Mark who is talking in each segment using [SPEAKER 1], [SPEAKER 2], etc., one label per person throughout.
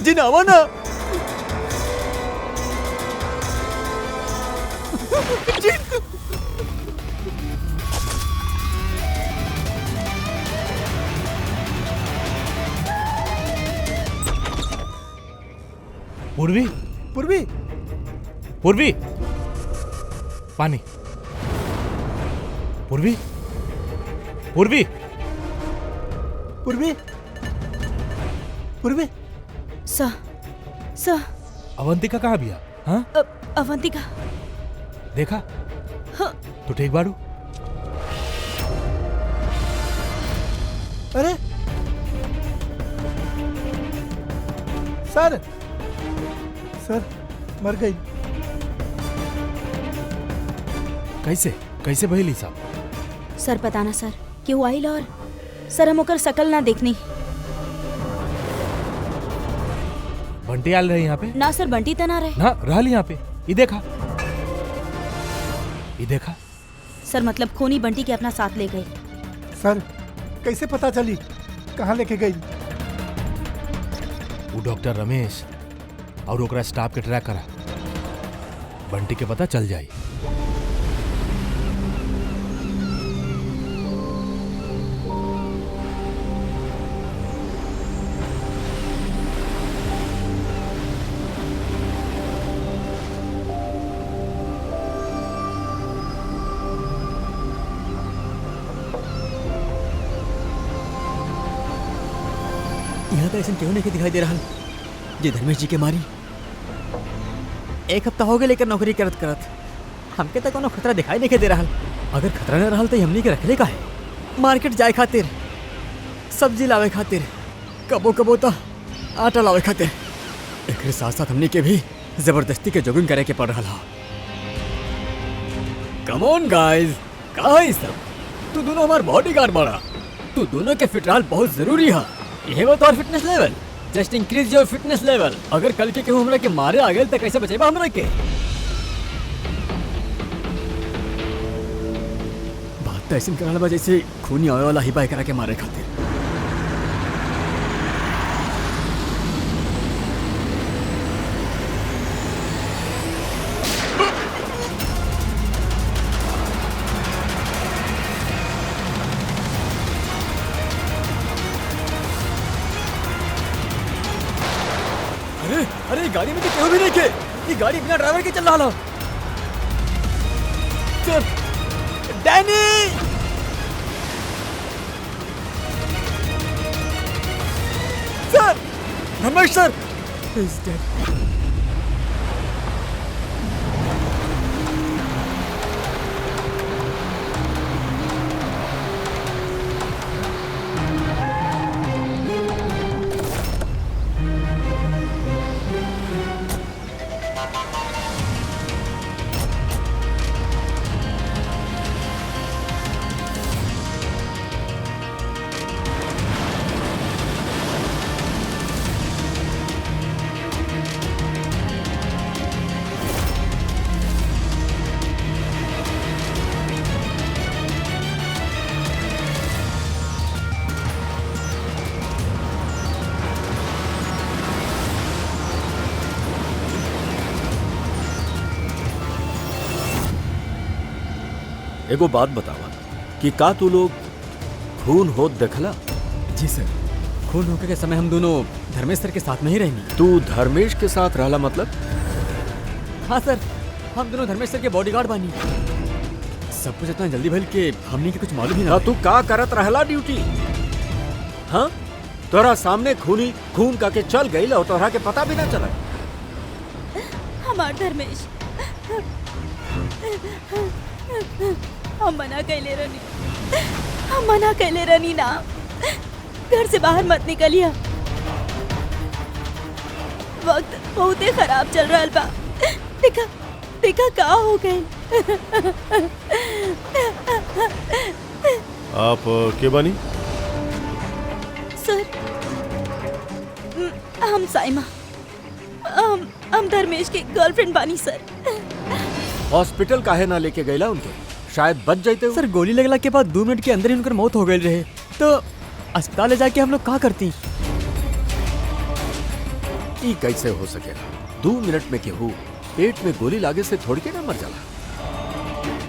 [SPEAKER 1] जी नावा ना। जी
[SPEAKER 2] पूर्वी,
[SPEAKER 1] पूर्वी,
[SPEAKER 2] पूर्वी, पानी। पूर्वी, पूर्वी,
[SPEAKER 1] पूर्वी, पूर्वी।
[SPEAKER 3] सर
[SPEAKER 2] अवंतिका कहाँ बिया? हाँ,
[SPEAKER 3] अवंतिका
[SPEAKER 2] देखा?
[SPEAKER 3] हाँ।
[SPEAKER 2] तू ठीक बाड़ू?
[SPEAKER 1] अरे सर, सर मर गई।
[SPEAKER 2] कैसे कैसे भइली साहब?
[SPEAKER 3] सर पता ना सर क्यों आइल और सर हम ओकर शकल ना देखनी।
[SPEAKER 2] बंटी आल रहे यहाँ पे?
[SPEAKER 3] ना सर बंटी तना रहे
[SPEAKER 2] ना रहल यहाँ पे। ये देखा, ये देखा।
[SPEAKER 3] सर मतलब खूनी बंटी के अपना साथ ले गए।
[SPEAKER 1] सर कैसे पता चली कहाँ लेके गई?
[SPEAKER 2] वो डॉक्टर रमेश और ओकरा स्टाफ के ट्रैक करा, बंटी के पता चल जाई।
[SPEAKER 4] यहाँ तो ऐसा क्यों नहीं दिखाई दे रहा जी धर्मेश जी के मारी। एक हफ्ता हो गया लेकर नौकरी करत करत हमके तक कोनो खतरा दिखाई नहीं दे रहा। अगर खतरा न रहा तो हमनी के रखले का है। मार्केट जाए खातिर, सब्जी लावे खातिर, कबो कबो तो आटा लावे खातिर। एक साथ साथ हमनी के भी जबरदस्ती के जॉगिंग करे के पड़ रहा। कम ऑन गाइस, कहाँ है सब? तू दोनों हमार बॉडीगार्ड बड़ा। तू दोनों के फिट रहल बहुत जरूरी है। ये वो तो fitness level just increase your fitness level. अगर कल के केहू हमरा के मारे आ गए तो कैसे बचेबा हमरा के? बात तो ऐसे कराना बा जैसे खूनी आवे वाला ही बाय करा के मारे खातिर। अरे गाड़ी में तो क्यों भी नहीं के? ये गाड़ी बिना ड्राइवर के चल रहा है। सर, डैनी! सर, रमेश सर, he's dead.
[SPEAKER 5] एगो बात बतावा कि का तू लोग खून होत देखला?
[SPEAKER 4] जी सर, खून होने के समय हम दोनों धर्मेश सर के साथ में ही रहेंगे।
[SPEAKER 5] तू धर्मेश के साथ रहला मतलब?
[SPEAKER 4] हाँ सर, हम दोनों धर्मेश सर के बॉडीगार्ड बानी। सब कुछ इतना जल्दी भइल के हमनी के कुछ मालूम ही ना।
[SPEAKER 5] तू का करत रहला ड्यूटी? हाँ, तोरा सामने खूनी खून का के चल गई और तोरा के पता भी ना चला।
[SPEAKER 3] हमार धर्मेश हम मना कैले रहनी, हम मना कैले रहनी ना, घर से बाहर मत निकलिया। वक्त बहुत ही खराब चल रहा बा। देखा देखा का हो गए।
[SPEAKER 6] आप के बानी?
[SPEAKER 3] सर हम साइमा, हम धर्मेश के गर्लफ्रेंड बानी सर।
[SPEAKER 5] हॉस्पिटल काहे ना लेके गईला उनके? शायद बच जाते।
[SPEAKER 4] सर गोली लगला के बाद 2 मिनट के अंदर ही उनकर मौत हो गई रहे, तो अस्पताल ले जाके हम लोग क्या करती?
[SPEAKER 5] ई कैसे हो सकेला? 2 मिनट में केहू पेट में गोली लागे से थोड़ी के ना मर जाला।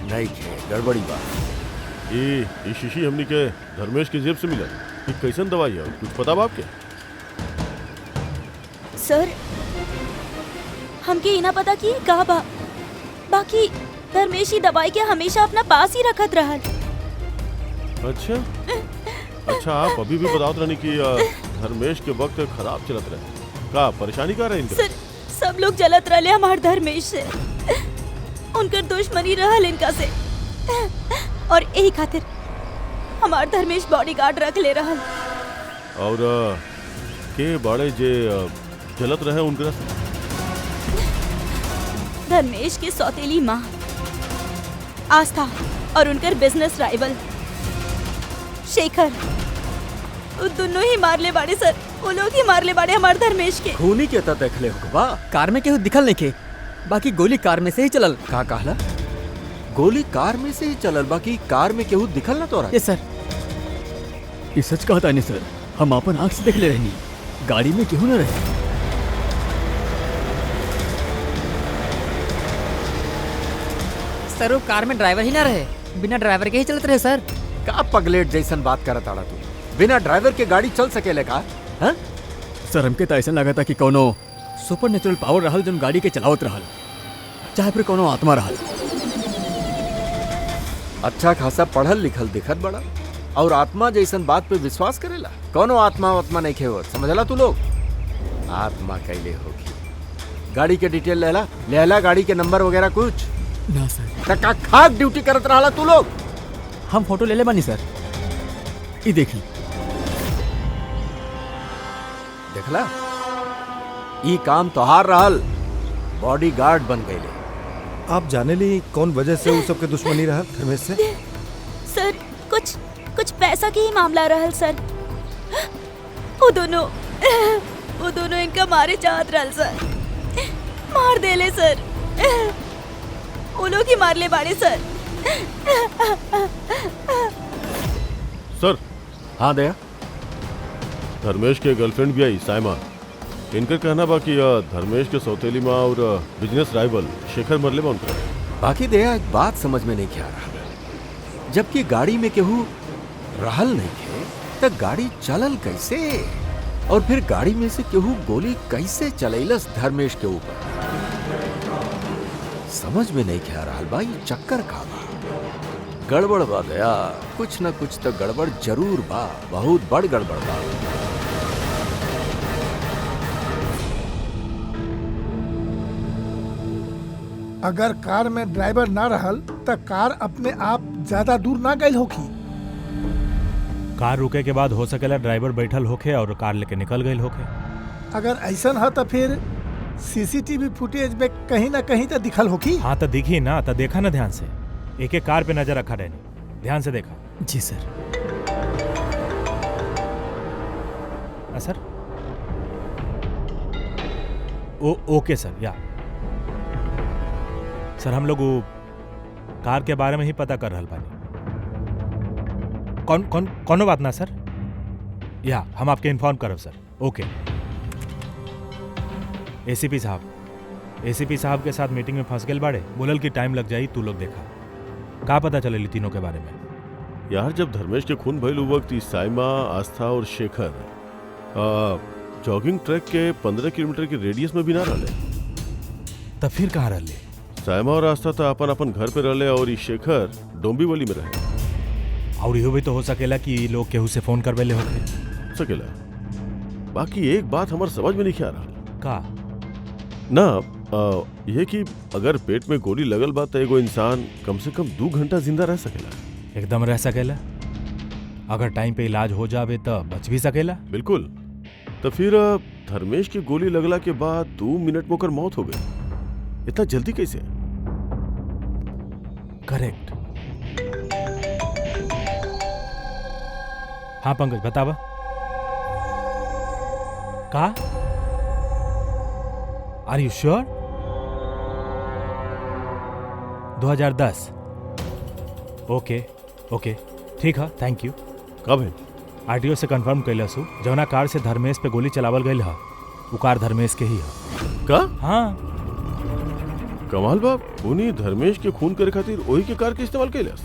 [SPEAKER 5] नहीं खे गड़बड़ी बात।
[SPEAKER 6] ये शीशी हमनी के धर्मेश के जेब से मिला। ये कैसन दवाई है, कुछ पता बा आपके?
[SPEAKER 3] सर हमके इना पता कि का बा, बाकी धर्मेश ही दवाई के हमेशा अपना पास ही रखत रहल।
[SPEAKER 6] अच्छा अच्छा, आप अभी भी बताओ रहनी कि धर्मेश के वक्त खराब चलत रहे। का परेशानी का रहे इनका?
[SPEAKER 3] सर सब लोग जलत रहले हमार धर्मेश से, उनकर दुश्मनी रहल इनका से, और यही खातिर हमार धर्मेश बॉडीगार्ड रख ले रहल।
[SPEAKER 6] और के बड़े जे जलत रहे उनका?
[SPEAKER 3] धर्मेश की सौतेली माँ आस्था और उनकर बिजनेस राइवल शेखर, वो दोनों ही मारले बाड़े सर। वो लोग ही मारले बाड़े हमार धर्मेश के।
[SPEAKER 5] खूनी के ता देख ले हो बा।
[SPEAKER 4] कार में केहू दिखल नहीं के, बाकी गोली कार में से ही चलल।
[SPEAKER 5] का कहला? गोली कार में से ही चलल, बाकी कार में केहू दिखल ना तोरा?
[SPEAKER 4] ये सर, ये सच कहता नहीं सर, हम अपन आँख से देख ले रहनी, गाड़ी में केहू न रहे। सर वो कार में ड्राइवर ही ना रहे, बिना ड्राइवर के ही चलते रहे सर।
[SPEAKER 5] का पगलेट जैसन बात करत आड़ा तू? बिना ड्राइवर के गाड़ी चल सकेले का? हाँ?
[SPEAKER 4] सर हमके तो ऐसा लगा था कि कोनो सुपर नेचुरल पावर रहल जो गाड़ी के चलावत रहल, चाहे फिर कोनो आत्मा रहल।
[SPEAKER 5] अच्छा खासा पढ़ल लिखल दिखत बड़ा, और आत्मा जैसन बात पे विश्वास करेला? कोनो आत्मा नहीं खेवत, समझला तू लोग? आत्मा कैले होगी? गाड़ी के डिटेल लेला गाड़ी के नंबर वगैरह कुछ
[SPEAKER 4] ना सर।
[SPEAKER 5] का खाक ड्यूटी करत रहला तू लोग?
[SPEAKER 4] हम फोटो ले ले बानी सर, ये देखी।
[SPEAKER 5] देखला, ई काम तोहार रहल, बॉडीगार्ड बन गईले।
[SPEAKER 1] आप जाने ली कौन वजह से वो सबके दुश्मनी रहा धर्मेश से?
[SPEAKER 3] सर कुछ पैसा के ही मामला रहल सर। वो दोनों इनका मारे चाहत रहल सर, मार देले सर। वो लोग ही मार ले बाड़े सर।
[SPEAKER 6] सर
[SPEAKER 5] हाँ दया,
[SPEAKER 6] धर्मेश के गर्लफ्रेंड भी आई साइमा। इनका कहना बा कि धर्मेश के सौतेली माँ और बिजनेस राइवल शेखर मरले बा उनका।
[SPEAKER 5] बाकी दया एक बात समझ में नहीं आ रहा, जबकि गाड़ी में केहू रहल नहीं थे तो गाड़ी चलल कैसे? और फिर गाड़ी में से केहू गोली कैसे चलैलस धर्मेश के ऊपर? समझ में नहीं आ रहा बा, ये चक्कर का बा? गड़बड़ बा दया, कुछ न कुछ तो गड़बड़ जरूर बा, बहुत बड़ गड़बड़ बा।
[SPEAKER 1] अगर कार में ड्राइवर ना रहल तो कार अपने आप ज्यादा दूर ना गई होगी।
[SPEAKER 2] कार रुके के बाद हो सकेला ड्राइवर बैठल होखे और कार लेके निकल गई होखे।
[SPEAKER 1] अगर ऐसा है तो फिर सीसीटीवी फुटेज में कहीं ना कहीं तो दिखल होगी।
[SPEAKER 2] हाँ तो दिखी ना, तो देखा ना ध्यान से, एक एक कार पे नजर रखा रहनी, ध्यान से देखा।
[SPEAKER 4] जी सर।
[SPEAKER 2] सर ओके सर। या सर हम लोग वो कार के बारे में ही पता कर रहल बानी। कौनो बात ना सर, या हम आपके इन्फॉर्म करब सर। ओके। एसीपी साहब के साथ मीटिंग में फंस गए बाड़े, बोलल की टाइम लग जाई, तू लोग देखा का पता चले तीनों के बारे में।
[SPEAKER 6] यार जब धर्मेश के खून भइल वक्त ई साइमा, आस्था और शेखर जॉगिंग ट्रैक के 15 किलोमीटर के रेडियस में भी ना रहले।
[SPEAKER 2] तब फिर कहाँ रहले?
[SPEAKER 6] साइमा और आस्था तो अपन घर पे रहले और ई शेखर डोंबिवली में रहे।
[SPEAKER 2] और इहो भी तो हो सकेला कि लोग केहू से फोन करवेले होखे
[SPEAKER 6] सकेला। बाकी एक बात हमार समझ में नहीं आ रहा
[SPEAKER 2] का
[SPEAKER 6] ना, यह कि अगर पेट में गोली लगल बा तो एगो इंसान कम से कम 2 घंटा जिंदा रह सकेला।
[SPEAKER 2] एकदम रह सकेला, अगर टाइम पे इलाज हो जावे तो बच भी सकेला।
[SPEAKER 6] बिल्कुल। तो फिर धर्मेश की गोली लगला के बाद 2 मिनट में ओकर मौत हो गई, इतना जल्दी कैसे?
[SPEAKER 2] करेक्ट। हाँ पंकज बतावा का? आर यू श्योर? 2010। ओके ठीक है, थैंक यू।
[SPEAKER 6] कब है?
[SPEAKER 2] आरटीओ से कंफर्म कैलसू, जौना कार से धर्मेश पे गोली चलावल गई है वो कार धर्मेश के ही है।
[SPEAKER 6] का
[SPEAKER 2] हाँ,
[SPEAKER 6] कमाल बाप उन्हीं धर्मेश के खून करे खातिर वही के कार के इस्तेमाल कैलस।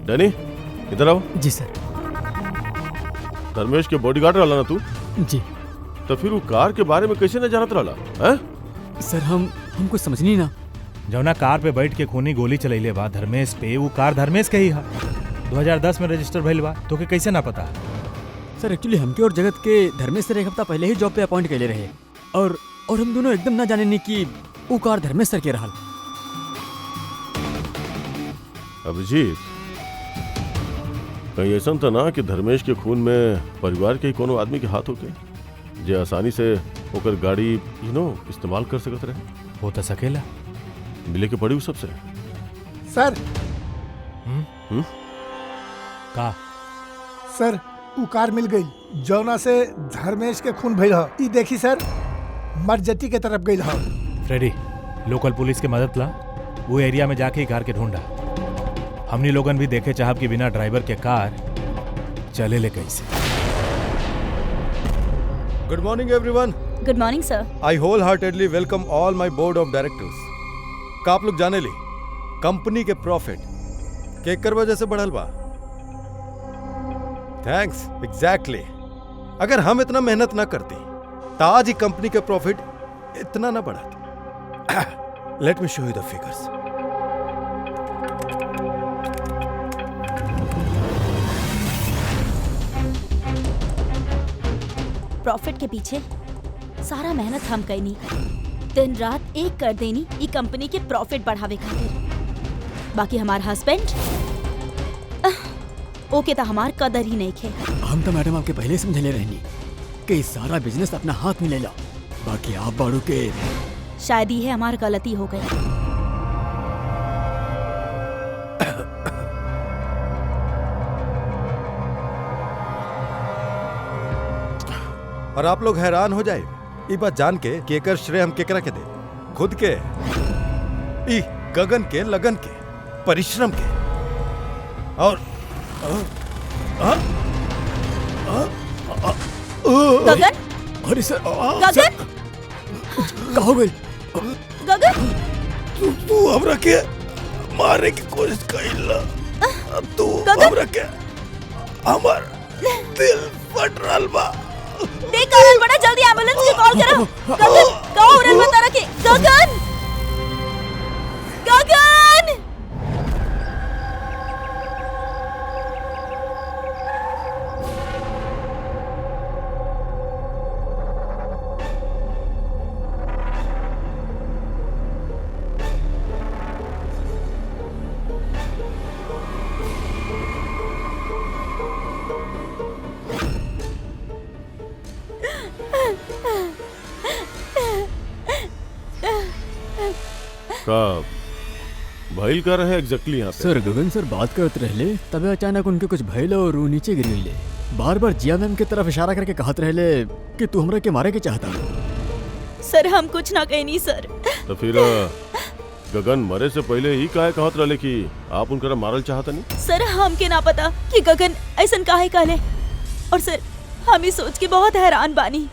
[SPEAKER 6] डैनी इधर आओ।
[SPEAKER 4] जी सर।
[SPEAKER 6] धर्मेश के बॉडीगार्ड रहला ना तू?
[SPEAKER 4] जी
[SPEAKER 6] तो फिर वो कार के बारे में कैसे न जानत रहला हैं?
[SPEAKER 4] सर, हम कुछ समझ नहीं ना।
[SPEAKER 2] जौना कार पे बैठ के खूनी गोली चलैले बा धर्मेश पे, वो कार धर्मेश के ही है। 2010 में रजिस्टर भइल बा, तोके कैसे ना पता?
[SPEAKER 4] सर एक्चुअली हमके और जगत के धर्मेश सर एक हफ्ता पहले ही जॉब पे अपॉइंट कैले रहे और हम दोनों एकदम ना जाने नहीं कि वो कार धर्मेश सर के रहल।
[SPEAKER 6] अभिजीत, कहीं ऐसा तो ना कि धर्मेश के खून में परिवार के ही कोनो आदमी के हाथ होके जे आसानी से होकर गाड़ी इस्तेमाल कर सकत रहे?
[SPEAKER 2] हो तो सकेला।
[SPEAKER 6] मिले के पड़ी सबसे।
[SPEAKER 1] सर
[SPEAKER 2] का
[SPEAKER 1] सर उ कार मिल गई जौना से धर्मेश के खून भइल ह। ई देखी सर, मरजटी के तरफ गई ह।
[SPEAKER 2] फ्रेडी, लोकल पुलिस के मदद ला, वो एरिया में जाके ही कार के ढूंढा। हमनी लोगन भी देखे चाहब कि बिना ड्राइवर के कार चले ले कैसे।
[SPEAKER 7] Good morning everyone.
[SPEAKER 3] Good morning sir.
[SPEAKER 7] I wholeheartedly welcome all my board of directors. का आप लोग जाने ली कंपनी के प्रॉफिट केकर वजह से बढ़ल बा? Thanks, exactly. अगर हम इतना मेहनत ना करते तो आज ही कंपनी के प्रॉफिट इतना ना बढ़ाते। Let me show you the figures.
[SPEAKER 3] Profit के पीछे सारा मेहनत हम कैनी, दिन रात एक कर देनी ई कंपनी के प्रॉफिट बढ़ावे खातिर। बाकी हमार हस्बैंड ओके तो हमार कदर ही नहीं खे।
[SPEAKER 4] हम तो मैडम आपके पहले समझले रहनी कि इस सारा बिजनेस अपना हाथ में ले ला, बाकी आप बाड़ू के।
[SPEAKER 3] शायद ही है हमार गलती हो गई।
[SPEAKER 7] और आप लोग हैरान हो जाए ये बात जान के कि एकर श्रेय हम केकरा के दे? खुद के, ई गगन के, लगन के, परिश्रम के। और
[SPEAKER 3] गगन,
[SPEAKER 4] अरे सर,
[SPEAKER 3] गगन,
[SPEAKER 4] का हो गई?
[SPEAKER 3] गगन,
[SPEAKER 7] तू हमरा के मारे की कोशिश कइला। अब तू
[SPEAKER 3] गगन!
[SPEAKER 7] हमरा के हमर दिल फट रहल बा।
[SPEAKER 3] देख करल बड़ा, जल्दी एम्बुलेंस के कॉल करो। गगन, कहो उड़ल मत रखे। गगन, गगन।
[SPEAKER 6] का भइल कर रहे एग्जैक्टली यहाँ पे?
[SPEAKER 4] सर गगन सर बात करते रहले, तबे अचानक उनके कुछ भइल और वो नीचे गिर गईले। बार बार जिया मैम की तरफ इशारा करके कहत रहले कि तू हमरा के मारे के चाहता।
[SPEAKER 3] सर हम कुछ ना कहनी सर।
[SPEAKER 6] तो फिर गगन मरे से पहले ही काहे कहत रहले कि आप उनकरा मारल चाहता नहीं?
[SPEAKER 3] सर हमके ना पता कि गगन ऐसन काहे कहले, और सर हम ही सोच के बहुत हैरान बानी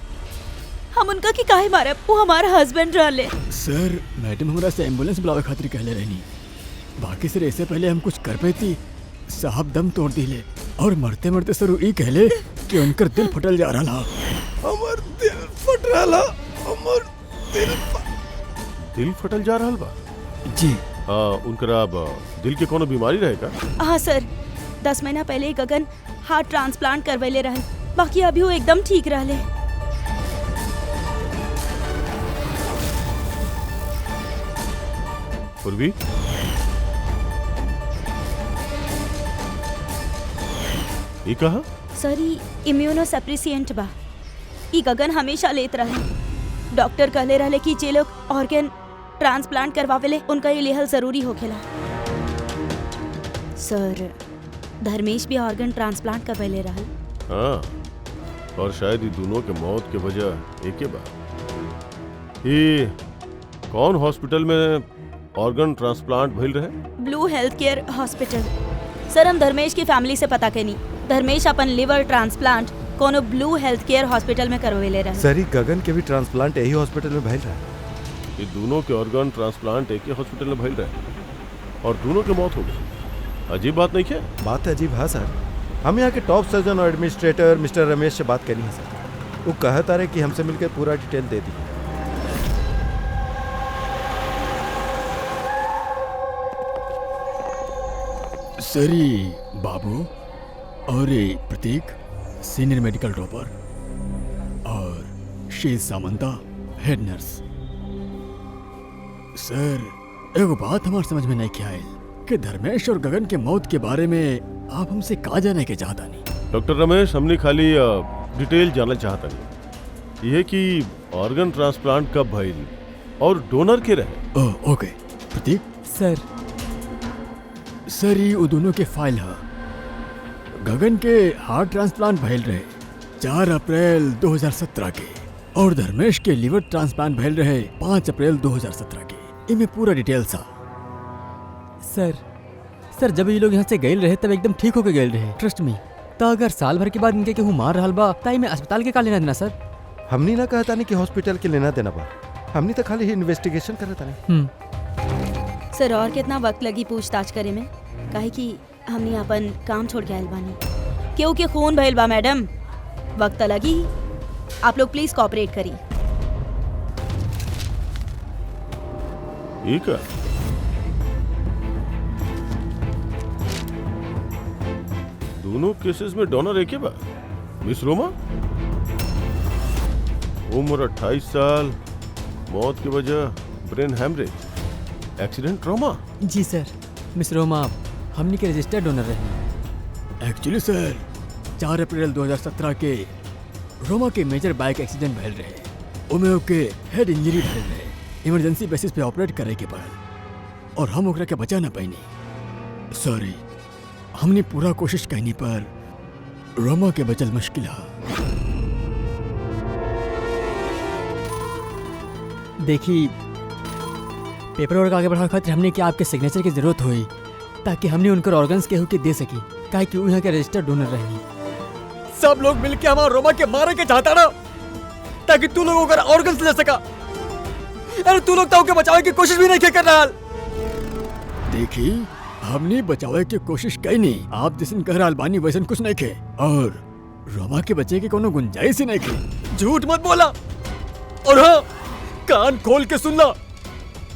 [SPEAKER 3] हम उनका कि काहे मारे। वो हमारा हस्बैंड रहले।
[SPEAKER 4] सर मैडम हमरा से एम्बुलेंस बुलावे खातिर कहले रहनी, बाकी सर ऐसे पहले हम कुछ कर पाती साहब दम तोड़ दिले और मरते मरते सर ई कहले कि उनकर दिल फटल जा रहा।
[SPEAKER 7] हमर दिल फट रहला। हमर
[SPEAKER 6] दिल फटल जा रहल बा?
[SPEAKER 4] जी
[SPEAKER 6] उनकरा दिल के कोनो बीमारी रहेगा?
[SPEAKER 3] हाँ सर, 10 महीना पहले गगन हार्ट ट्रांसप्लांट करवैले रहल, बाकी अभी वो एकदम ठीक रहले।
[SPEAKER 6] पूर्वी, ये कहा?
[SPEAKER 3] सर ई इम्यूनोसप्रेसिएंट बा, ई गगन हमेशा लेत रहले। डॉक्टर कहले रहले कि जे लोग ऑर्गन ट्रांसप्लांट करवावेले उनका ये लेहल जरूरी होखेला। सर धर्मेश भी ऑर्गन ट्रांसप्लांट करवैले रहल।
[SPEAKER 6] हाँ, और शायद ये दोनों के मौत के वजह एक ही बा। ये कौन हॉस्पिटल में ऑर्गन ट्रांसप्लांट भइल रहे?
[SPEAKER 3] Blue health care hospital. Sir हम धर्मेश की फैमिली से पता कैनी, धर्मेश अपन लिवर ट्रांसप्लांट कोनो ब्लू हेल्थ केयर हॉस्पिटल में करवेले रहे।
[SPEAKER 7] सर, ई गगन के भी ट्रांसप्लांट यही हॉस्पिटल में भइल रहा।
[SPEAKER 6] ये दोनों के ऑर्गन ट्रांसप्लांट एक ही हॉस्पिटल में भइल रहे और दोनों की मौत हो गई। अजीब बात नहीं क्या?
[SPEAKER 7] बात अजीब है सर। हम यहाँ के टॉप सर्जन और एडमिनिस्ट्रेटर मिस्टर रमेश से बात करनी है सर। वो कहता रहे कि हमसे मिलकर पूरा डिटेल दे दी।
[SPEAKER 8] सरी बाबू और ये प्रतीक सीनियर मेडिकल ड्रॉपर और शी सामंता हेड नर्स। सर एगो बात हमारे समझ में नहीं क्या आयल कि धर्मेश और गगन के मौत के बारे में आप हमसे का जाने के चाहता नहीं।
[SPEAKER 6] डॉक्टर रमेश, हमने खाली डिटेल जानना चाहता नहीं। यह कि ऑर्गन ट्रांसप्लांट कब भइल और डोनर के रहे।
[SPEAKER 8] ओह ओके प्रतीक। सर ये वो दोनों के फाइल है। गगन के हार्ट ट्रांसप्लांट भइल रहे 4 अप्रैल 2017 के और धर्मेश के लिवर ट्रांसप्लांट भइल रहे 5 अप्रैल 2017 के। इनमें पूरा डिटेल था।
[SPEAKER 4] सर जब ये लोग यहाँ से गए रहे तब एकदम ठीक होके गए रहे, ट्रस्ट मी। तो अगर साल भर के बाद इनके केहू मार रहल बा ताई में अस्पताल के का लेना देना सर?
[SPEAKER 7] हमनी ना कहता नहीं कि हॉस्पिटल के लेना देना बा। हमनी तो खाली इन्वेस्टिगेशन करता नहीं।
[SPEAKER 3] सर और कितना वक्त लगी पूछताछ करे में? काहे कि हमनी अपन काम छोड़ के आयल बानी। केहू के खून भइल बा मैडम, वक्त लगी। आप लोग प्लीज कोऑपरेट करी।
[SPEAKER 6] ठीक है। दोनों केसेस में डोनर एक ही बा। मिस रोमा, उम्र 28 साल, मौत की वजह ब्रेन हैमरेज, एक्सीडेंट ट्रॉमा।
[SPEAKER 4] जी सर, मिस रोमा हमनी के रजिस्टर्ड डोनर रहे।
[SPEAKER 8] एक्चुअली सर 4 अप्रैल 2017 के रोमा के मेजर बाइक एक्सीडेंट भइल रहे। ओमे ओके हेड इंजरी भइल रहे। इमरजेंसी बेसिस पे ऑपरेट करे के पड़ल और हम ओकरा के बचा ना पाइनी। सॉरी, हमने पूरा कोशिश करने पर रोमा के बचल मुश्किल है।
[SPEAKER 4] देखी पेपर वर्क आगे बढ़ाने खातिर हमने क्या आपके सिग्नेचर की जरूरत हुई ताकि हमने उनकर ऑर्गन्स केहू के दे सकी, काहे कि वो यहाँ के रजिस्टर्ड डोनर रही।
[SPEAKER 8] सब लोग मिलके हमारा रोमा के मारे के चाहता ना ताकि तू लोग अगर ऑर्गन्स ले सका। अरे तू लोग तो उनके बचावे की कोशिश भी नहीं कर रहा। देखी हमने बचावे की कोशिश कई नहीं। आप जिसन कह रहा बानी वैसन कुछ नहीं खे और रोमा के बच्चे की कोनो गुंजाइश ही नहीं खे। झूठ मत बोला और हाँ कान खोल के सुन ला।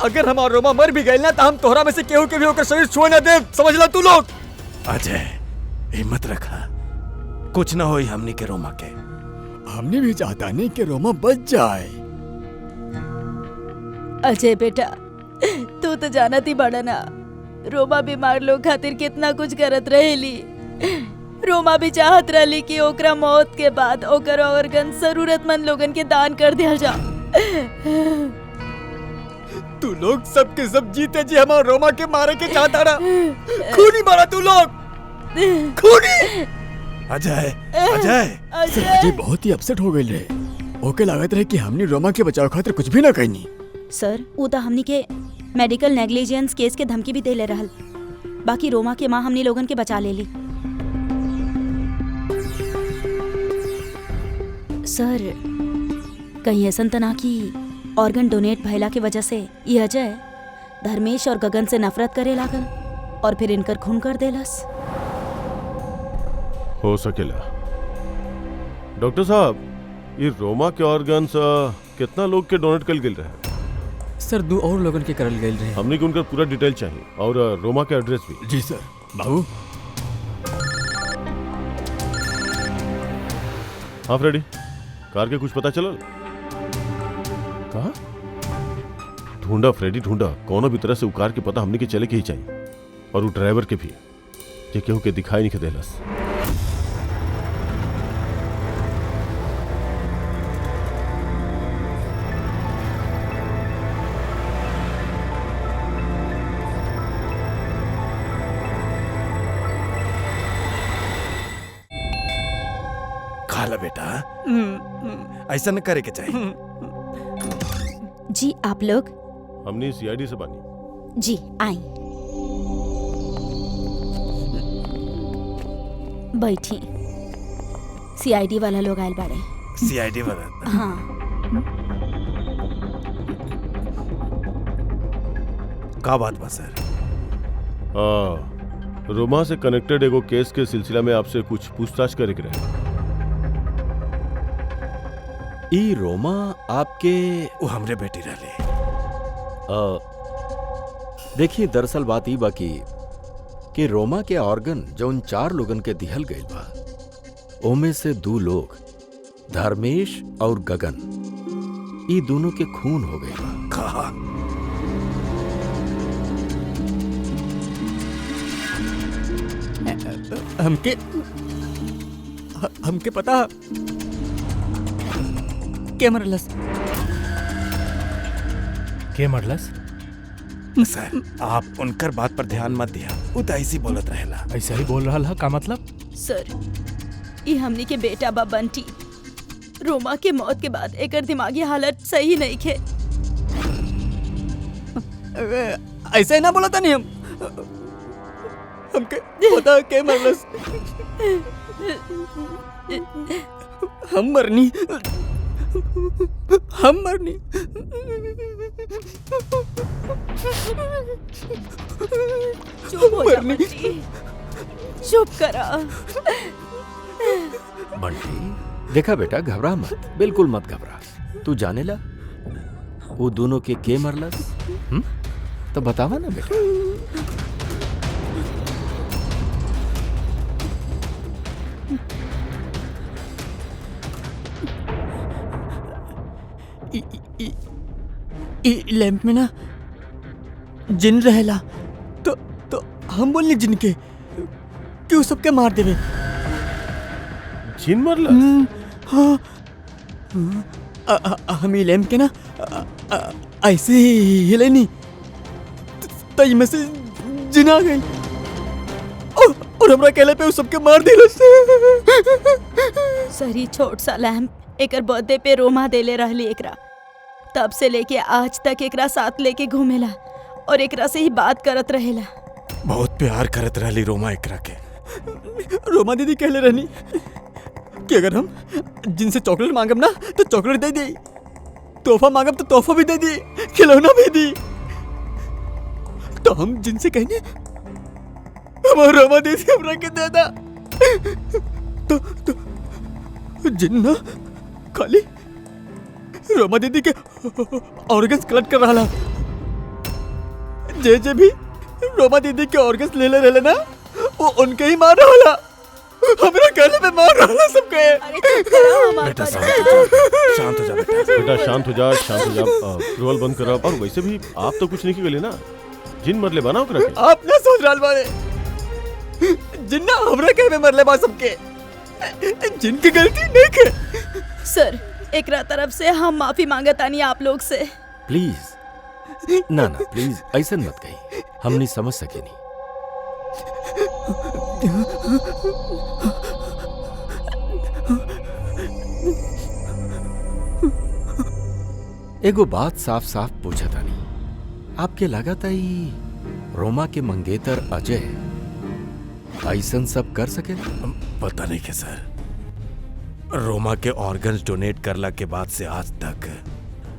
[SPEAKER 8] अगर हमारा रोमा मर भी गए ना तो हम तोहरा में से केहू के भी होकर शरीर छुए ना दे। समझ ला तू लोग।
[SPEAKER 7] अजय हिम्मत रखा, कुछ ना होई हमनी के रोमा के।
[SPEAKER 8] हमने भी चाहता नहीं कि रोमा बच जाए।
[SPEAKER 3] अजय बेटा, तू तो जानत ही बड़ा ना, रोमा बीमार लोग खातिर कितना कुछ करत रहेली। रोमा भी चाहत रहली कि ओकरा मौत के बाद ओकर ऑर्गन जरूरतमंद लोगन के दान कर दिया जा।
[SPEAKER 8] तू लोग सबके सब जीते जी हमारा रोमा के मारे के चाहता ना। खूनी मारा तू लोग, खूनी।
[SPEAKER 7] अजय अजय
[SPEAKER 8] अजय बहुत ही अपसेट हो गए रहे। ओके लागत रहे कि हमने रोमा के बचाव खातिर कुछ भी ना कहनी।
[SPEAKER 3] सर वो तो हमनी के मेडिकल नेग्लिजेंस केस के धमकी भी दे ले रहल। बाकी रोमा के माँ हमनी लोगन के बचा ले ली। सर कहीं ऐसा तो ना कि ऑर्गन डोनेट भइला के वजह से ये अजय धर्मेश और गगन से नफरत करे लागल और फिर इनकर खून कर देलस।
[SPEAKER 6] हो सकेला। डॉक्टर साहब, ये रोमा के ऑर्गन्स कितना लोग के डोनेट कल गिल रहे?
[SPEAKER 4] सर 2 और लोगन के करल गए रहे।
[SPEAKER 6] हमने को उनका पूरा डिटेल चाहिए और रोमा का एड्रेस भी।
[SPEAKER 8] जी सर। बाबू
[SPEAKER 6] हाँ फ्रेडी, कार के कुछ पता चलल? कहा? ढूंढा फ्रेडी ढूंढा, कोनो भी तरह से वो कार के पता हमने के चले के ही चाहिए और वो ड्राइवर के भी, जे केहू के दिखाई नहीं देलस।
[SPEAKER 7] खाला बेटा, ऐसा न करे के चाहिए।
[SPEAKER 3] जी आप लोग?
[SPEAKER 6] हमने सीआईडी से बानी।
[SPEAKER 3] जी आई, बैठी। सीआईडी वाला लोग आयल बाड़े।
[SPEAKER 7] सीआईडी वाला
[SPEAKER 3] हाँ
[SPEAKER 7] का बात बा सर?
[SPEAKER 6] रोमा से कनेक्टेड एगो केस के सिलसिला में आपसे कुछ पूछताछ करे के रहे।
[SPEAKER 5] ई रोमा आपके
[SPEAKER 7] वो हमरे बेटी रहले।
[SPEAKER 5] देखिए, दरअसल बात ई बाकी कि रोमा के ऑर्गन जौन 4 लोगन के दिहल गइल बा, ओमे से 2 लोग धर्मेश और गगन, ई दोनों के खून हो गइल बा।
[SPEAKER 7] कहा?
[SPEAKER 4] हमके पता के मरलस।
[SPEAKER 2] के मरलस?
[SPEAKER 7] सर आप उनकर बात पर ध्यान मत दिया, वो तो ऐसी बोलत रहेला।
[SPEAKER 2] ऐसा ही बोल रहा का मतलब?
[SPEAKER 3] सर, ये हमनी के बेटा बा बंटी। रोमा के मौत के बाद एकर दिमागी हालत सही नहीं खे।
[SPEAKER 4] ऐसा ही ना बोला था नहीं हमके पता के मरलस। हम मरनी।
[SPEAKER 3] चुप हो जा बंटी, चुप करा।
[SPEAKER 5] बंटी, देखा बेटा, घबरा मत, बिल्कुल मत घबरा। तू जाने ला वो दोनों के मरलस? तो बतावा ना बेटा।
[SPEAKER 4] लैंप में ना जिन रहेला, तो हम बोलने जिन के क्यों सबके मार देवे।
[SPEAKER 6] जिन मरला?
[SPEAKER 4] हाँ, हम ये लैंप के ना ऐसे ही हिले नहीं, तई में से जिन आ गई और हमरा कहले पे सबके मार दिला।
[SPEAKER 3] सही छोट सा लैंप एकर बर्थडे पे रोमा देले रहली एकरा। तब से लेके आज तक एकरा साथ लेके घूमेला और एकरा से ही बात करत रहेला।
[SPEAKER 7] बहुत प्यार करत रहली रोमा एकरा के।
[SPEAKER 4] रोमा दीदी कहले रहनी कि अगर हम जिनसे चॉकलेट मांगब ना तो चॉकलेट दे दी, तोहफा मांगब तो तोहफा भी दे दी, खिलौना भी दी। तो हम जिनसे कहेंगे हमारा रोमा दीदी हमरा के दे दा, तो जिन्ना खाली रोमा दीदी के ऑर्गन्स कलेक्ट कर रहा। जे भी रोमा दीदी के ऑर्गन्स ले रहले ना, वो उनके ही मार रहा। हमरा कहले पे मार रहा सबके।
[SPEAKER 3] अरे चुप करो हमार
[SPEAKER 7] बेटा
[SPEAKER 3] पर।
[SPEAKER 7] शांत हो जा बेटा।
[SPEAKER 6] बेटा शांत हो जा, शांत हो जा। रोल बंद करा। और वैसे भी आप तो कुछ नहीं की गले ना, जिन मरले बनाओ करा के।
[SPEAKER 4] आप ना सोच रहा बारे, जिन्ना हमरा कहे में मरले बा सबके, जिनकी गलती नहीं के।
[SPEAKER 3] सर, एकरा तरफ से हम माफी मांगतानी आप लोग से।
[SPEAKER 5] प्लीज ना प्लीज ऐसा मत कही, हम नहीं समझ सके नहीं। एगो बात साफ साफ पूछा था नहीं, आपके लागत आई रोमा के मंगेतर अजय ऐसन सब कर सके?
[SPEAKER 7] पता नहीं के सर, रोमा के ऑर्गन्स डोनेट करला के बाद से आज तक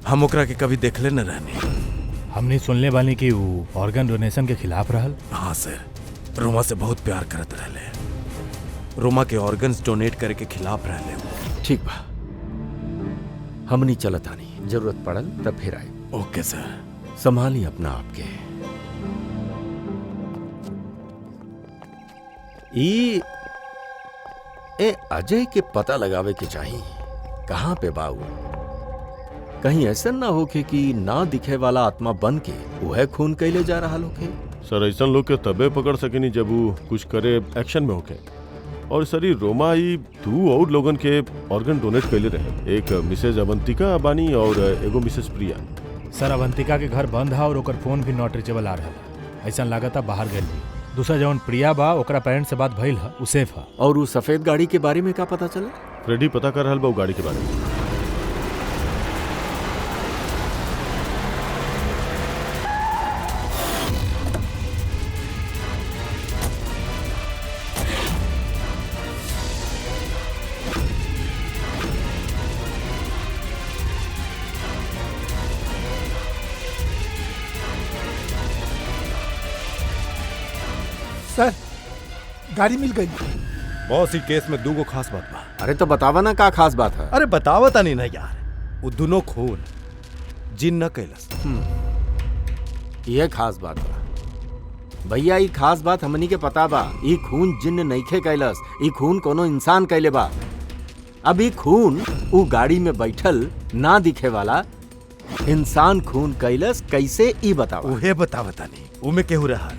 [SPEAKER 7] हम ओकरा के कभी देखले न रहने।
[SPEAKER 2] हमने सुनले बानी कि वो ऑर्गन डोनेशन के खिलाफ रहल।
[SPEAKER 7] हाँ सर, रोमा से बहुत प्यार करत रहले, रोमा के ऑर्गन्स डोनेट करे के खिलाफ रहले वो।
[SPEAKER 5] ठीक बा, हमनी चलत आनी, जरूरत पड़ल तब फिर आए।
[SPEAKER 7] ओके सर।
[SPEAKER 5] संभाली अपना आपके। ए अजय के पता लगावे के चाहिए कहाँ पे बाऊ। कहीं ऐसा ना होके कि ना दिखे वाला आत्मा बन के वह खून कैले जा रहा होके।
[SPEAKER 6] सर ऐसा लोग के तबे पकड़ सकेनी जब वो कुछ करे एक्शन में होके। और सर ये रोमा ही 2 और लोगन के ऑर्गन डोनेट कैले रहे, एक मिसेज अवंतिका बानी और एगो मिसेज प्रिया।
[SPEAKER 2] सर अवंतिका के घर बंद है और ओकर फोन भी नॉट रीचेबल आ रहा है। ऐसा लागत बाहर गई। दूसरा जवन प्रिया बा ओकरा पेरेंट्स से बात भइल है, उ सेफ है।
[SPEAKER 5] और वो सफेद गाड़ी के बारे में क्या पता चला?
[SPEAKER 6] फ्रेडी पता कर रहा बा वो गाड़ी के बारे में।
[SPEAKER 1] सर गाड़ी मिल गई।
[SPEAKER 7] बॉस, ई केस में दूगो खास बात बा।
[SPEAKER 5] अरे तो बतावा ना का खास बात है।
[SPEAKER 7] अरे बतावता नहीं ना यार, वो दोनों खून जिन न कैलस।
[SPEAKER 5] ये खास बात बा भैया, ई खास बात हमनी के पता बा। ई खून जिन्न नइखे कैलस, ई खून कोनो इंसान कैले बा। अब ई खून उ गाड़ी में बैठल ना दिखे वाला इंसान खून कैलस कैसे, ई बतावा।
[SPEAKER 7] उहे बतावता नहीं, उमे केहू रहल।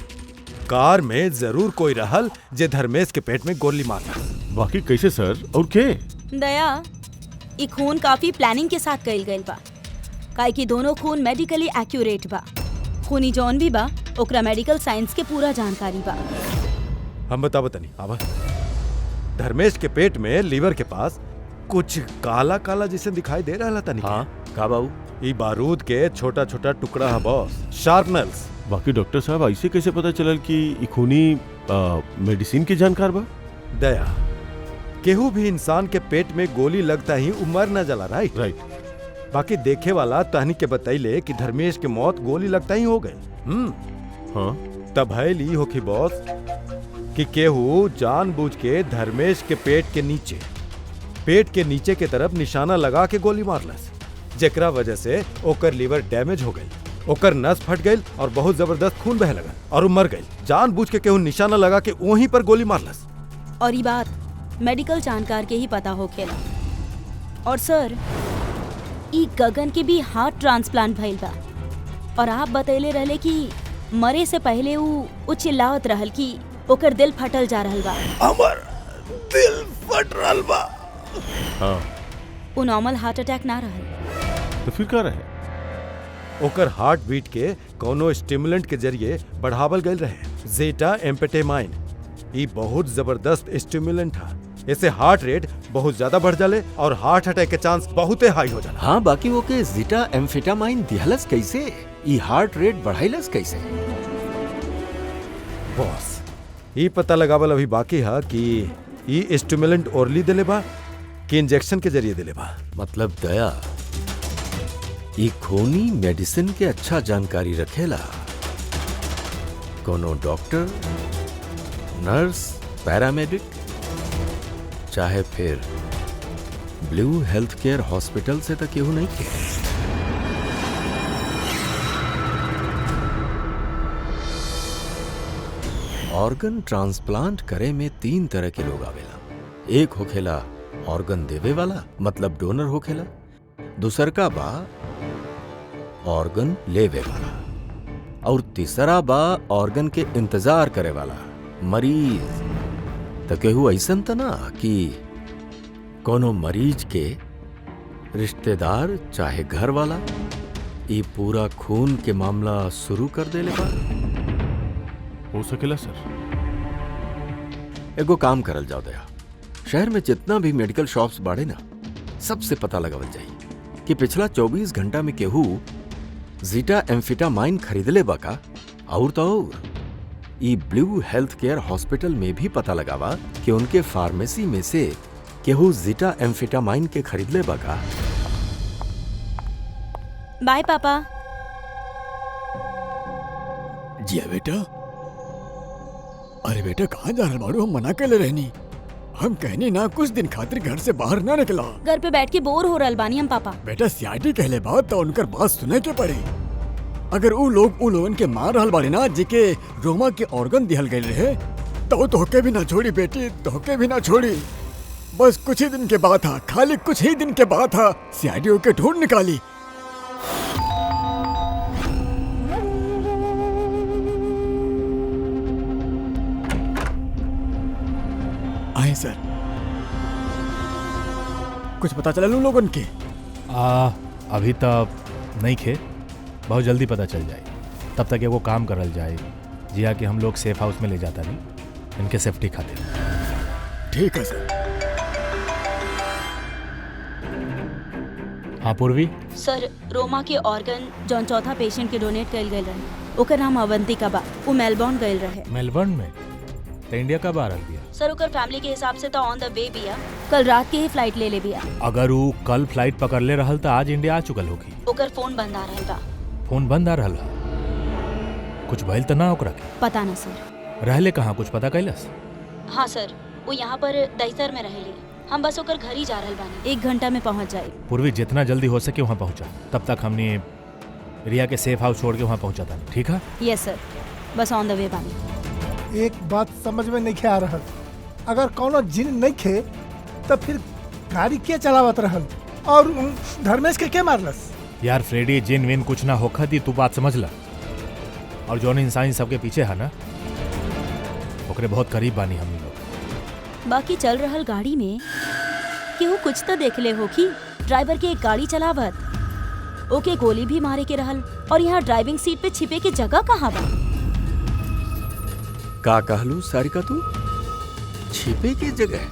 [SPEAKER 7] कार में जरूर कोई रहल जे धर्मेश के पेट में गोली मारला।
[SPEAKER 6] बाकी कैसे सर, और के?
[SPEAKER 3] दया, ई खून काफी प्लानिंग के साथ कइल गइल बा, काहे कि दोनों खून मेडिकली एक्यूरेट बा। खूनी जौन भी बा ओकरा मेडिकल साइंस के पूरा जानकारी बा।
[SPEAKER 7] हम बतावता नहीं। आवा, धर्मेश के पेट में लीवर के पास कुछ काला काला जैसे दिखाई दे रहा था। नहीं
[SPEAKER 5] हाँ का बाबू?
[SPEAKER 7] ई बारूद के छोटा छोटा टुकड़ा है बॉस, शार्पनल्स।
[SPEAKER 6] बाकी डॉक्टर साहब ऐसे कैसे पता चलल कि ई खूनी मेडिसिन के जानकार बा?
[SPEAKER 7] दया, केहू भी इंसान के पेट में गोली लगता ही उमर न जला। Right
[SPEAKER 6] right.
[SPEAKER 7] बाकी देखे वाला तहनी के बतैले कि धर्मेश के मौत गोली लगता ही हो गई।
[SPEAKER 6] हाँ
[SPEAKER 7] तब है ली होखी बॉस कि केहू जानबूझ के धर्मेश के पेट के नीचे के तरफ निशाना लगा के गोली मारलस, जेकरा वजह से ओकर लीवर डैमेज हो गई, ओकर नस फट गई और बहुत जबरदस्त खून बहे लगा और वो मर गई। जानबूझ के केहू निशाना लगा के वहीं पर गोली मारलस।
[SPEAKER 3] और ये बात मेडिकल जानकार के ही पता होखेला। और सर, ई गगन के भी हार्ट ट्रांसप्लांट भइल बा, और आप बतैले रहले कि मरे से पहले उ चिल्लावत रहल कि ओकर दिल फटल जा रहल बा।
[SPEAKER 7] अमर दिल फट रहल बा।
[SPEAKER 6] हाँ,
[SPEAKER 3] उ नॉर्मल हार्ट अटैक ना रहल।
[SPEAKER 6] तो फिर का रहे?
[SPEAKER 7] ओकर हार्ट बीट के कोनो स्टिमुलेंट के जरिए बढ़ावल गई रहे, जेटा एम्फेटामाइन। ई बहुत जबरदस्त स्टिमुलेंट है, इससे हार्ट रेट बहुत ज्यादा बढ़ जाले और हार्ट अटैक के चांस बहुत हाई हो जाला।
[SPEAKER 5] हाँ, बाकी वो के जीटा एम्फेटामाइन दिहलस कैसे, ई हार्ट रेट बढ़ाइलस कैसे?
[SPEAKER 7] बॉस, ई पता लगावल अभी बाकी है कि ई स्टिमुलेंट ओरली देले बा कि इंजेक्शन के जरिए देले बा।
[SPEAKER 5] मतलब दया, ई खूनी मेडिसिन के अच्छा जानकारी रखेला। कोनो डॉक्टर, नर्स, पैरामेडिक, चाहे फिर ब्लू हेल्थ केयर हॉस्पिटल से तक केहू नहीं के। ऑर्गन ट्रांसप्लांट करे में 3 तरह के लोग आवेला। एक होखेला ऑर्गन देवे वाला, मतलब डोनर होखेला। दूसर का बा ऑर्गन लेवे वाला, और तीसरा बा ऑर्गन के इंतजार करे वाला, मरीज। तो केहू ऐसन त ना कि कोनो मरीज के रिश्तेदार चाहे घर वाला ई पूरा खून के मामला शुरू कर देले बा?
[SPEAKER 6] हो सकेला सर।
[SPEAKER 5] एगो काम करल जाओ दया, शहर में जितना भी मेडिकल शॉप्स बाड़े ना, सबसे पता लगावल जाई कि पिछला 24 घंटा में केहू जीटा एम्फेटामाइन खरीदले बा का। और तो और ई ब्लू हेल्थ केयर हॉस्पिटल में भी पता लगावा कि उनके फार्मेसी में से केहू जीटा एम्फेटामाइन के खरीदले बा का।
[SPEAKER 3] बाय पापा।
[SPEAKER 8] जी बेटा। अरे बेटा, कहाँ जा रहा बाड़ू? हम मना के ले रहनी, हम कहनी ना कुछ दिन खातिर घर से बाहर ना निकला।
[SPEAKER 3] घर पे बैठ के बोर हो रहल बानी हम पापा।
[SPEAKER 8] बेटा, सीआईडी कहले बात तो उनकर बात सुने के पड़ी। अगर उ लोगन के मार रहल बाड़े ना, जेके रोमा के ऑर्गन दिहल गए रहे, तो धोखे भी ना छोड़ी बेटी, धोखे भी ना छोड़ी। बस कुछ ही दिन के बाद था, खाली कुछ ही दिन के बाद था, सीआईडी के ढूंढ निकाली। आए सर, कुछ पता चला उन लोगों के?
[SPEAKER 2] अभी तक नहीं खे, बहुत जल्दी पता चल जाए। तब तक एगो काम करल जाए, जिया कि हम लोग सेफ हाउस में ले जाता नहीं, इनके सेफ्टी खातिर।
[SPEAKER 8] ठीक है सर।
[SPEAKER 2] हाँ पूर्वी।
[SPEAKER 3] सर, रोमा के ऑर्गन जौन चौथा पेशेंट के डोनेट कइल गइल रहे, ओकर नाम अवंतिका बा। वो मेलबॉर्न गइल रहे।
[SPEAKER 2] मेलबर्न में? तो इंडिया कब आ रही है?
[SPEAKER 3] सर, ओकर फैमिली के हिसाब से तो ऑन द वे बिया, कल रात के ही फ्लाइट ले बिया।
[SPEAKER 2] अगर वो कल फ्लाइट पकड़ ले रहल तो आज इंडिया आ चुकल होगी।
[SPEAKER 3] ओकर फोन बंद आ रहल बा।
[SPEAKER 2] फोन बंद आ रहल? कुछ भइल तो ना ओकरा के?
[SPEAKER 3] पता ना सर।
[SPEAKER 2] रहले कहाँ कुछ पता कैलस?
[SPEAKER 3] हाँ सर, वो यहाँ पर दहिसर में रहेली। हम बस होकर घर ही जा रहल बानी। 1 घंटा में पहुँच जाए।
[SPEAKER 2] पूर्वी जितना जल्दी हो सके वहाँ पहुँचा, तब तक हमने रिया के सेफ हाउस छोड़ के वहाँ पहुँचा था। ठीक है?
[SPEAKER 3] Yes sir, bus on the way बानी।
[SPEAKER 1] एक बात समझ में नहीं आ रहा, अगर कोनो जिन नहीं खे तो फिर गाड़ी के चलावत रहल और धर्मेश के मारलस?
[SPEAKER 2] यार फ्रेडी, जिन विन कुछ ना होखा थी, तू बात समझ ला। और जौन इंसान सबके पीछे है ना, ओकरे बहुत करीब बानी हम लोग।
[SPEAKER 3] बाकी चल रहल गाड़ी में केहू कुछ तो देख ले हो कि ड्राइवर के एक गाड़ी चलावत, ओके गोली भी मारे के रहल, और यहाँ ड्राइविंग सीट पे छिपे के जगह कहाँ बा?
[SPEAKER 5] का कहलू सारिका तू? छिपे के जगह?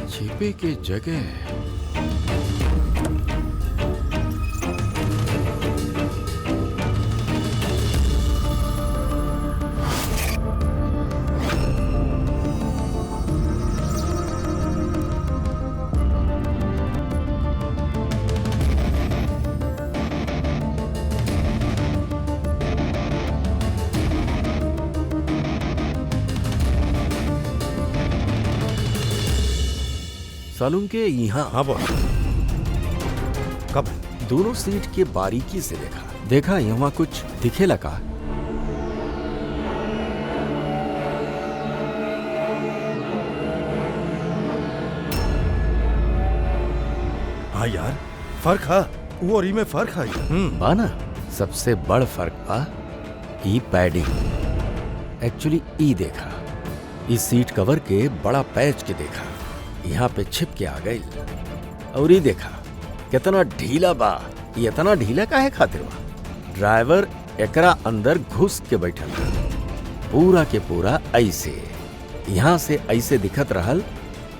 [SPEAKER 5] छिपे के जगह? सालूम के यहाँ
[SPEAKER 7] हाँ बॉस। कब?
[SPEAKER 5] दोनों सीट के बारीकी से देखा यहाँ कुछ दिखे लगा।
[SPEAKER 7] हाँ यार, फर्क है वो और ई में फर्क है।
[SPEAKER 5] बा ना, सबसे बड़ फर्क बा ई पैडिंग। एक्चुअली ई देखा, इस सीट कवर के बड़ा पैच के देखा, यहाँ पे छिप के आ गई। और ये देखा कितना ढीला बा। ये इतना ढीला काहे खातिर बा? ड्राइवर एकरा अंदर घुस के बैठल बा, पूरा के पूरा ऐसे। यहाँ से ऐसे दिखत रहल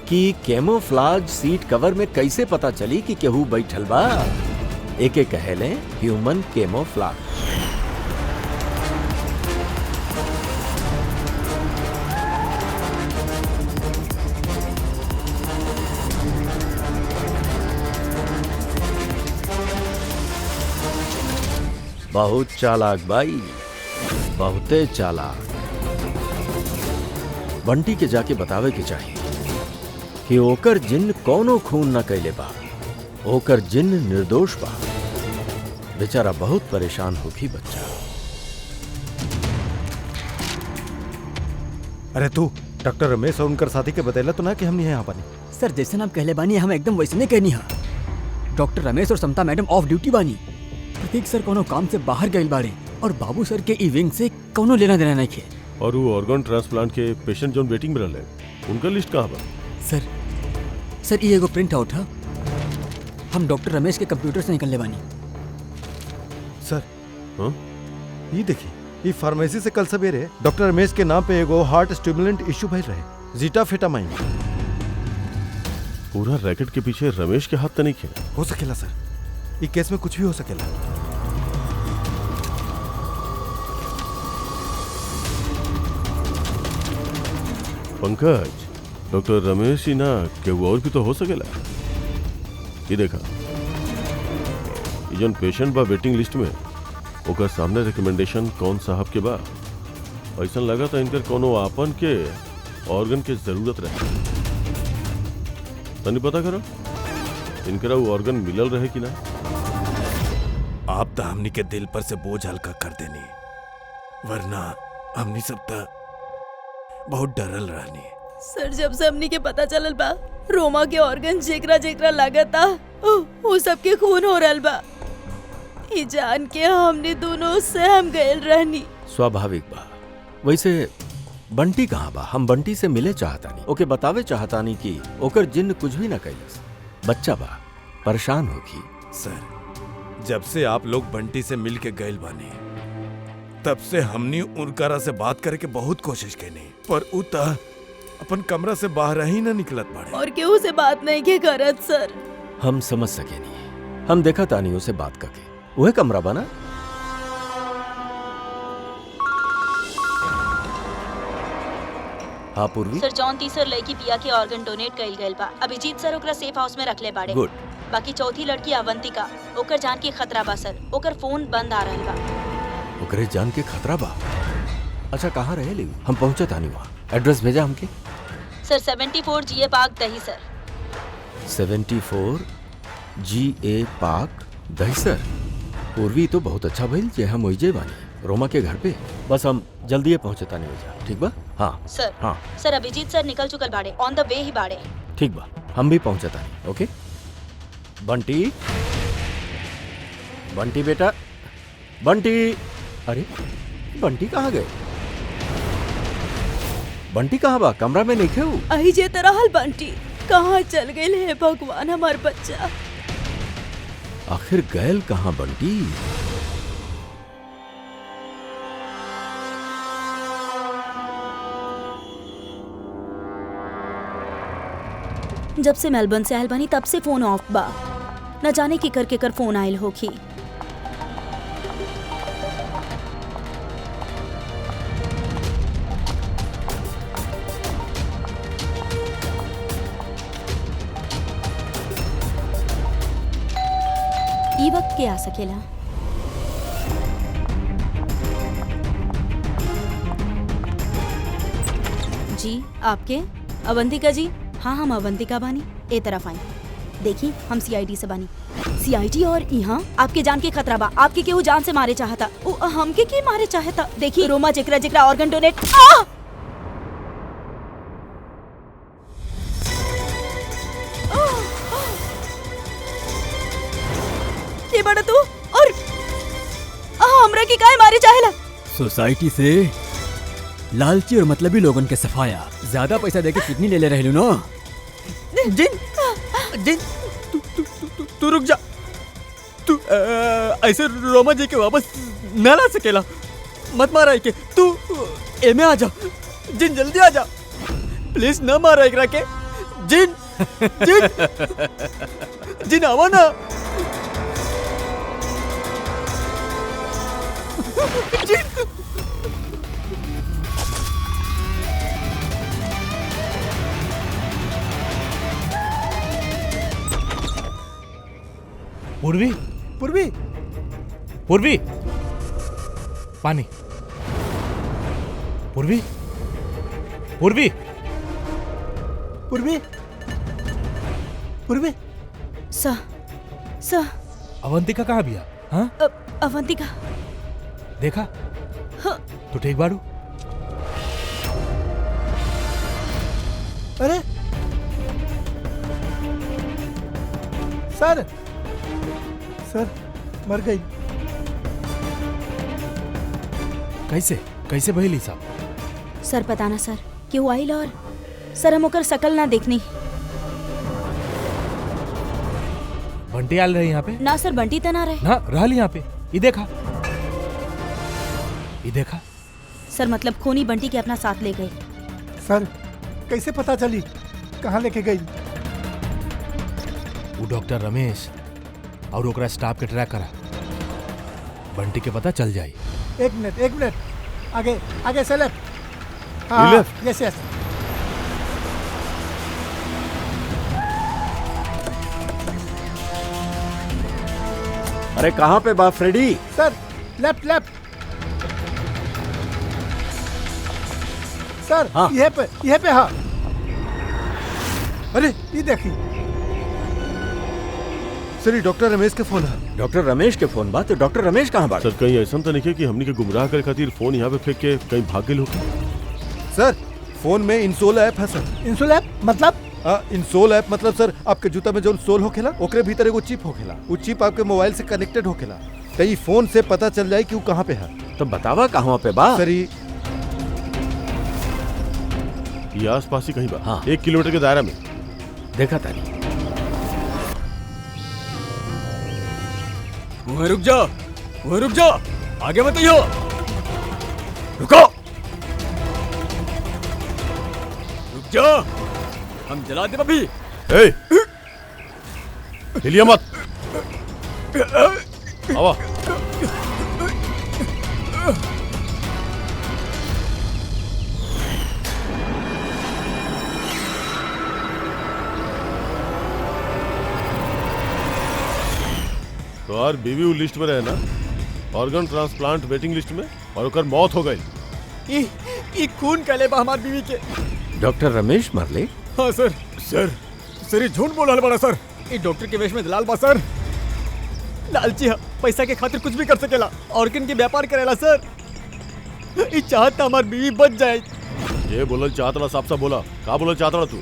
[SPEAKER 5] कि कैमोफ्लाज सीट कवर में कैसे पता चली कि केहू बैठल बा। एके कहेले ह्यूमन कैमोफ्लाज। बहुत चालाक भाई, बहुते चालाक। बंटी के जाके बतावे के चाहिए कि ओकर जिन्न कौनो खून न कैले बा, ओकर जिन्न निर्दोष बा। बेचारा बहुत परेशान होगी बच्चा।
[SPEAKER 7] अरे तू डॉक्टर रमेश और उनकर साथी के बतैला तो ना कि हमनी है यहाँ पानी।
[SPEAKER 4] सर जैसे नाम कहले बानी हम एकदम वैसे नहीं कहनी है। डॉक्टर रमेश और समता मैडम ऑफ ड्यूटी बानी। प्रतीक सर कोनो काम से बाहर गए बाड़े और बाबू सर के ई विंग से कोनो लेना देना नहीं खे।
[SPEAKER 6] और वो ऑर्गन ट्रांसप्लांट के पेशेंट जोन वेटिंग में रहले, उनका लिस्ट कहाँ बा?
[SPEAKER 4] सर ये एगो प्रिंट आउट है, हम डॉक्टर रमेश के कंप्यूटर से निकलने बानी।
[SPEAKER 7] सर
[SPEAKER 6] हाँ?
[SPEAKER 7] ये देखिए, ये फार्मेसी से कल सवेरे डॉक्टर रमेश के नाम पे एगो हार्ट स्टिमुलेंट इश्यू भइल रहे, जीटाफेटामाइन।
[SPEAKER 6] पूरा रैकेट के पीछे रमेश के हाथ तो नहीं खे?
[SPEAKER 7] हो सकेला सर, ये केस में कुछ भी हो सकेला।
[SPEAKER 6] पंकज, डॉक्टर रमेश ही ना के वो और भी तो हो सकेला। ये देखा, ये जन पेशेंट बा वेटिंग लिस्ट में, ओकर सामने रिकमेंडेशन कौन साहब के बा। ऐसा लगा था इनकर कोनो आपन के ऑर्गन के जरूरत रहे। तनी पता करो इनकरा वो ऑर्गन मिलल रहे कि ना।
[SPEAKER 7] आप तो हमनी के दिल पर से बोझ हल्का कर देनी, वरना हमनी सब तो बहुत डरल रहनी।
[SPEAKER 3] सर जब से हमनी के पता चलल बा रोमा के ऑर्गन जेकरा जेकरा लागता वो सबके खून हो रहल बा, ई जान के हमने दोनों सहम गइल रहनी।
[SPEAKER 5] स्वाभाविक बा। वैसे बंटी कहाँ बा? हम बंटी से मिले चाहतानी, ओके बतावे चाहतानी कि ओकर जिन्न कुछ भी ना कैलस। बच्चा बा, परेशान होगी।
[SPEAKER 7] सर जब से आप लोग बंटी से मिल के गइल बानी, तब से हमनी उनकरा से बात करे के बहुत कोशिश कैनी, पर उ त अपन कमरा से बाहर ही ना निकलत बाड़े।
[SPEAKER 3] और केहू से बात नहीं के करत सर।
[SPEAKER 5] हम समझ सके नहीं, हम देखा तानी उसे बात करके। वह कमरा बना। हाँ पूर्वी।
[SPEAKER 3] सर जॉन तीसर लड़की पिया के ऑर्गन डोनेट कइल गइल बा। अभिजीत सर ओकरा सेफ हाउस में रखले बाड़े।
[SPEAKER 5] गुड।
[SPEAKER 3] बाकी चौथी लड़की अवंतिका, ओकर जान के खतरा बा सर। ओकर फोन बंद आ रहल बा।
[SPEAKER 5] ओकरे जान के खतरा बा? अच्छा कहाँ रहे ली? हम पहुंचे था नहीं वहाँ। एड्रेस भेजा हमके।
[SPEAKER 3] सर 74 GA पार्क दही सर।
[SPEAKER 5] 74 GA पार्क दहीसर। पूर्वी तो बहुत अच्छा भइल जे हम ओइजे बानी रोमा के घर पे। बस हम जल्दी पहुंचे था नहीं ओइजा। ठीक बा? हाँ
[SPEAKER 3] सर
[SPEAKER 5] हाँ
[SPEAKER 3] सर अभिजीत सर निकल चुकल बाड़े, ऑन द वे ही बाड़े।
[SPEAKER 5] ठीक बा, हम भी पहुंचे था नहीं। ओके बंटी, बंटी बेटा, बंटी। अरे बंटी कहाँ गए? बंटी कहाँ बा? कमरा में नहीं थे वो?
[SPEAKER 3] अही जे तरह हल बंटी कहाँ चल गए है भगवान हमार बच्चा।
[SPEAKER 5] आखिर गैल कहाँ बंटी?
[SPEAKER 3] जब से मेलबर्न से आयल बानी तब से फोन ऑफ बा, न जाने की कर फोन आयल होखी। ई वक्त के आ सकेला? जी आपके? अवंतिका जी? हाँ हम अवंतिका बानी। ए तरफ आई देखी, हम CID से बानी। CID और यहाँ आपके जान के खतरा बा। आपके केहू जान से मारे चाहता, हमके के मारे चाहता। देखी रोमा जेकरा जेकरा ऑर्गन डोनेट। के बड़ा तू और हमरा के काहे मारे चाहेला?
[SPEAKER 8] सोसाइटी से लालची और मतलबी लोगन के सफाया। ज्यादा पैसा देके किडनी ले रहे ना। जिन जिन तू रुक जा। तू ऐसे रोमा जी के वापस न ला सकेला। मत मारा के। तू एमे आ जा। जिन जल्दी आ जा प्लीज, न मारा एकरा के। जिन जिन जिन आवा ना।
[SPEAKER 2] पूर्वी,
[SPEAKER 1] पूर्वी,
[SPEAKER 2] पूर्वी, पानी। पूर्वी, पूर्वी,
[SPEAKER 1] पूर्वी, पूर्वी।
[SPEAKER 3] सा
[SPEAKER 2] अवंतिका कहाँ बिया? हाँ
[SPEAKER 3] अवंतिका
[SPEAKER 2] देखा?
[SPEAKER 3] हाँ।
[SPEAKER 2] तो ठीक बाड़ू?
[SPEAKER 1] अरे सर, सर मर गई।
[SPEAKER 2] कैसे कैसे भइली साहब?
[SPEAKER 3] सर पता ना सर क्यों आइल, और सर हम ओकर शकल ना देखनी।
[SPEAKER 2] बंटी आल रहे यहाँ पे?
[SPEAKER 3] ना सर बंटी तना रहे
[SPEAKER 2] ना रहल यहाँ पे। ये देखा, ये देखा।
[SPEAKER 3] सर मतलब खूनी बंटी के अपना साथ ले गए।
[SPEAKER 1] सर कैसे पता चली कहाँ लेके गई?
[SPEAKER 2] वो डॉक्टर रमेश और ओकरा स्टाफ के ट्रैक करा, बंटी के पता चल जाई।
[SPEAKER 1] एक मिनट, आगे आगे से लेफ्ट। हाँ
[SPEAKER 6] लेफ्ट?
[SPEAKER 1] Yes yes.
[SPEAKER 5] अरे कहाँ पे बा फ्रेडी?
[SPEAKER 1] सर लेफ्ट लेफ्ट। सर
[SPEAKER 5] हाँ।
[SPEAKER 1] ये पे हाँ।
[SPEAKER 7] अरे
[SPEAKER 1] ये देखी
[SPEAKER 7] सर, ये डॉक्टर रमेश के फोन है।
[SPEAKER 5] डॉक्टर रमेश के फोन बा? तो डॉक्टर रमेश कहाँ बा?
[SPEAKER 6] सर कहीं ऐसा तो नहीं कि हमनी के गुमराह करे खातिर फोन यहाँ पे फेंक के कहीं भाग गए होके?
[SPEAKER 7] सर फोन में इंसोल ऐप है सर।
[SPEAKER 1] इंसुल ऐप मतलब?
[SPEAKER 7] इंसोल ऐप मतलब सर आपके जूता में जो सोल होखेला ओकरे भीतर एगो चिप होखेला। वो चिप आपके मोबाइल से कनेक्टेड होखेला, तो ये फोन से पता चल जाए कि वो कहाँ पे है।
[SPEAKER 5] तो बतावा कहाँ पे बा?
[SPEAKER 7] सर
[SPEAKER 6] ये आस पास ही कहीं बा।
[SPEAKER 5] हाँ।
[SPEAKER 6] 1 किलोमीटर के दायरा में।
[SPEAKER 5] देखा था नहीं।
[SPEAKER 8] वहाँ रुक जा, वहाँ रुक जा, आगे मत आइयो। रुको, रुक जा, हम जला दे अभी।
[SPEAKER 6] ए, हिलिया मत। आवा। तो यार बीवी वो लिस्ट में रहे ना, ऑर्गन ट्रांसप्लांट वेटिंग लिस्ट में, और ओकर मौत हो गई।
[SPEAKER 8] ये खून कैले बा हमार बीवी के।
[SPEAKER 5] डॉक्टर रमेश मरले?
[SPEAKER 8] हाँ सर। सर ये झूठ बोल बड़ा सर। ये डॉक्टर के वेश में दलाल बा सर। लालची है, पैसा के खातिर कुछ भी कर सकेला। ऑर्गन के व्यापार करेला सर। ये चाहता हमार बीवी बच जाए।
[SPEAKER 6] ये बोलल चाहत रहा, साफ साफ बोला, का बोलल चाहत रहा तू?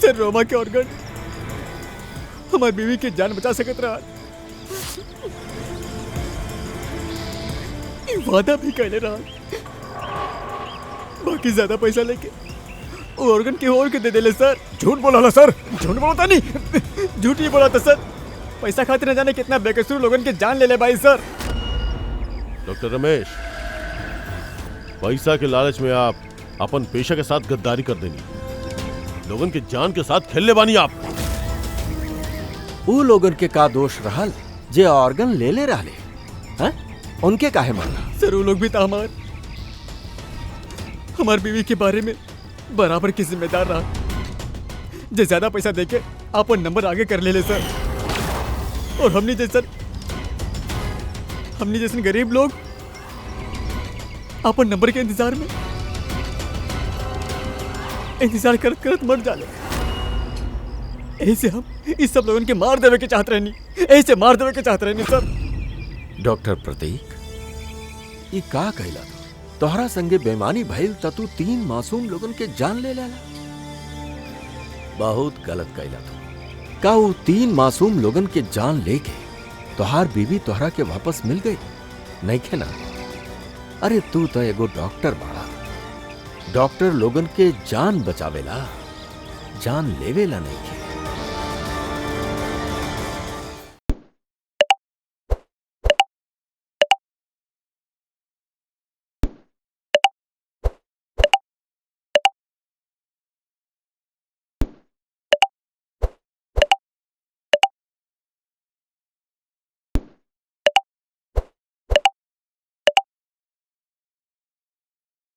[SPEAKER 8] सर रोमा के ऑर्गन हमार बीवी की जान बचा सकत रहा। ये वादा भी कहले रहा, बाकी ज्यादा पैसा लेके वो ऑर्गन के और के दे देले सर। झूठ बोला सर, झूठ बोलता नहीं, झूठ ही बोला था सर। पैसा खातिर न जाने कितना बेकसूर लोगन के जान ले ले भाई सर।
[SPEAKER 6] डॉक्टर रमेश, पैसा के लालच में आप अपन पेशा के साथ गद्दारी कर देनी, लोगन के जान के साथ खेलने बानी आप।
[SPEAKER 5] वो लोगन के का दोष रहल जे ऑर्गन ले ले रहले? हैं? उनके काहे मारला?
[SPEAKER 8] सर वो लोग भी था हमार बीवी के बारे में बराबर की जिम्मेदार रहा। जे ज्यादा पैसा देके अपन नंबर आगे कर ले ले सर। और हमने जैसे गरीब लोग अपन नंबर के इंतजार करत मर जाले। ऐसे हम इस सब लोगन के मार देवे के चाहत रहनी सर।
[SPEAKER 5] डॉक्टर प्रतीक, ये का कहला तोहरा संगे बेईमानी भइल त तू 3 मासूम लोगन के जान ले लेला? बहुत गलत कहला तू। का वो 3 मासूम लोगन के जान लेके तोहार बीवी तोहरा के वापस मिल गई? नहीं खे ना? अरे तू तो एगो डॉक्टर बाड़ा। डॉक्टर लोगन के जान बचावेला, जान लेवेला नहीं खे।